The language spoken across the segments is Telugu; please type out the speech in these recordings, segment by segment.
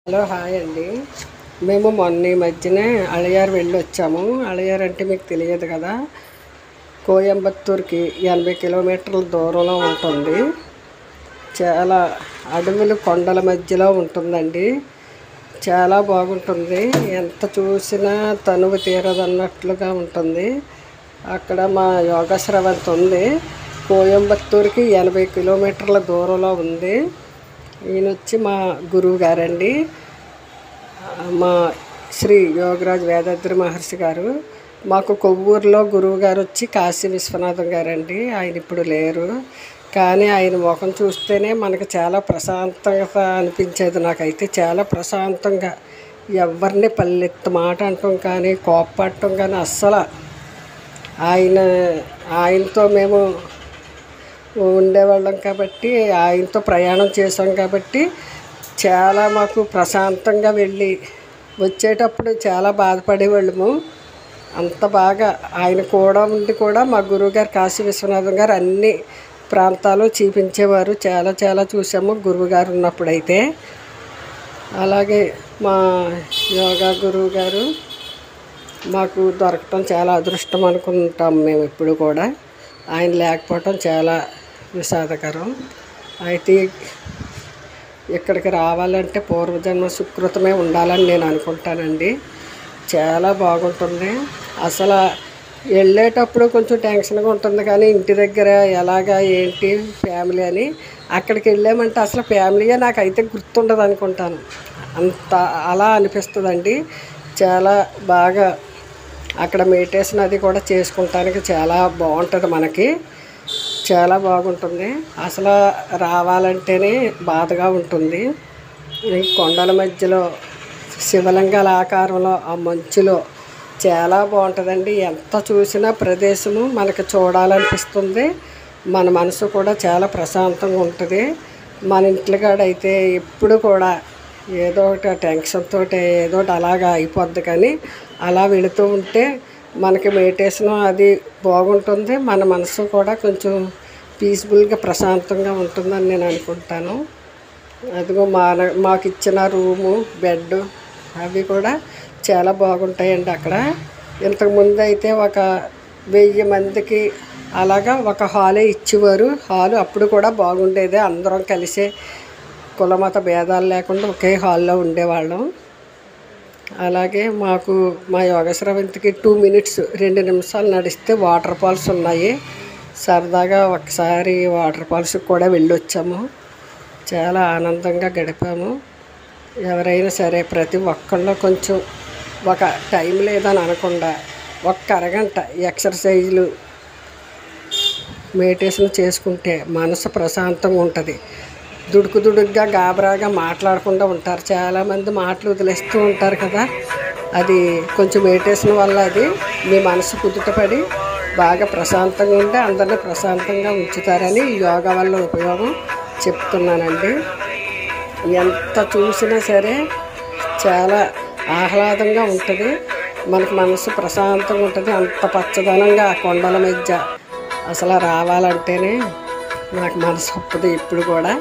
హలో హాయ్ అండి. మేము మొన్న ఈ మధ్యనే అళయార్ వెళ్ళొచ్చాము. అళయార్ అంటే మీకు తెలియదు కదా, కోయంబత్తూర్కి 80 కిలోమీటర్ల దూరంలో ఉంటుంది. చాలా అడవులు కొండల మధ్యలో ఉంటుందండి. చాలా బాగుంటుంది. ఎంత చూసినా తనువు తీరదన్నట్లుగా ఉంటుంది. అక్కడ మా యోగా స్రవంతి ఉంది. కోయంబత్తూర్కి 80 కిలోమీటర్ల దూరంలో ఉంది. ఈయన వచ్చి మా గురువు గారండి, మా శ్రీ యోగరాజ్ వేదాద్రి మహర్షి గారు. మాకు కొవ్వూరులో గురువు గారు వచ్చి కాశీ విశ్వనాథం గారండి. ఆయన ఇప్పుడు లేరు, కానీ ఆయన ముఖం చూస్తేనే మనకు చాలా ప్రశాంతంగా అనిపించేది. నాకైతే చాలా ప్రశాంతంగా, ఎవరిని పల్లెత్తు మాట అంటాం కానీ కోప్పడటం కానీ అస్సలు. ఆయనతో మేము ఉండేవాళ్ళం కాబట్టి, ఆయనతో ప్రయాణం చేసాం కాబట్టి చాలా మాకు ప్రశాంతంగా వెళ్ళి వచ్చేటప్పుడు చాలా బాధపడేవాళ్ళము. అంత బాగా ఆయన కూడా ఉండి కూడా మా గురువుగారు కాశీ విశ్వనాథం గారు అన్ని ప్రాంతాలు చూపించేవారు. చాలా చాలా చూసాము గురువుగారు ఉన్నప్పుడైతే. అలాగే మా యోగా గురువు గారు మాకు దొరకటం చాలా అదృష్టం అనుకుంటాం మేము ఇప్పుడు కూడా. ఆయన లేకపోవటం చాలా విషాదకరం. అయితే ఇక్కడికి రావాలంటే పూర్వజన్మ సుకృతమే ఉండాలని నేను అనుకుంటానండి. చాలా బాగుంటుంది. అసలు వెళ్ళేటప్పుడు కొంచెం టెన్షన్గా ఉంటుంది, కానీ ఇంటి దగ్గర ఎలాగా ఏంటి ఫ్యామిలీ అని. అక్కడికి వెళ్ళామంటే అసలు ఫ్యామిలీయే నాకైతే గుర్తుండదు అనుకుంటాను. అంత అలా అనిపిస్తుందండి. చాలా బాగా అక్కడ మెడిటేషన్ అది కూడా చేసుకుంటానికి చాలా బాగుంటుంది. మనకి చాలా బాగుంటుంది. అసలు రావాలంటేనే బాధగా ఉంటుంది. ఈ కొండల మధ్యలో శివలింగాల ఆకారంలో ఆ మంచులో చాలా బాగుంటుందండి. ఎంత చూసినా ప్రదేశము మనకు చూడాలనిపిస్తుంది. మన మనసు కూడా చాలా ప్రశాంతంగా ఉంటుంది. మన ఇంట్లో కాడైతే ఎప్పుడు కూడా ఏదో ఒకటి టెన్షన్ తోటి ఏదో ఒకటి అలాగా అయిపోద్ది, కానీ అలా వెళుతూ ఉంటే మనకి మెడిటేషన్ అది బాగుంటుంది. మన మనసు కూడా కొంచెం పీస్ఫుల్గా ప్రశాంతంగా ఉంటుందని నేను అనుకుంటాను. అదిగో మాకు ఇచ్చిన రూము, బెడ్ అవి కూడా చాలా బాగుంటాయండి అక్కడ. ఇంతకుముందు అయితే ఒక 1000 మందికి అలాగా ఒక హాలే ఇచ్చేవారు. హాలు అప్పుడు కూడా బాగుండేది. అందరం కలిసే కులమత భేదాలు లేకుండా ఒకే హాల్లో ఉండేవాళ్ళం. అలాగే మాకు మా యోగ స్రవంతికి 2 మినిట్స్ 2 నిమిషాలు నడిస్తే వాటర్ ఫాల్స్ ఉన్నాయి. సరదాగా ఒకసారి వాటర్ ఫాల్స్కి కూడా వెళ్ళొచ్చాము. చాలా ఆనందంగా గడిపాము. ఎవరైనా సరే ప్రతి ఒక్కళ్ళు కొంచెం ఒక టైం లేదని అనకుండా ఒక్క అరగంట ఎక్సర్సైజులు మెడిటేషన్ చేసుకుంటే మనసు ప్రశాంతంగా ఉంటుంది. దుడుకుగా గాబరాగా మాట్లాడకుండా ఉంటారు. చాలామంది మాటలు వదిలేస్తూ ఉంటారు కదా, అది కొంచెం మెడిటేషన్ వల్ల అది మీ మనసు కుదుటపడి బాగా ప్రశాంతంగా ఉంటే అందరినీ ప్రశాంతంగా ఉంచుతారని యోగా వల్ల ఉపయోగం చెప్తున్నానండి. ఎంత చూసినా సరే చాలా ఆహ్లాదంగా ఉంటుంది. మనకు మనసు ప్రశాంతంగా ఉంటుంది. అంత పచ్చదనంగా ఆ కొండల మధ్య అసలు రావాలంటేనే నాకు మనసు ఒప్పదు ఇప్పుడు కూడా,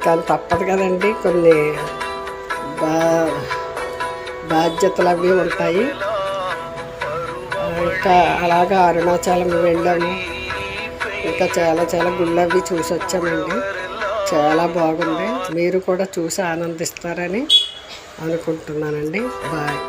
కానీ తప్పదు కదండి. కొన్ని బాధ్యతలు అవి ఉంటాయి. ఇంకా అలాగా అరుణాచలం వెళ్ళాము. ఇంకా చాలా చాలా గుళ్ళు అవి చూసి వచ్చామండి. చాలా బాగుంది. మీరు కూడా చూసి ఆనందిస్తారని అనుకుంటున్నానండి. బాయ్.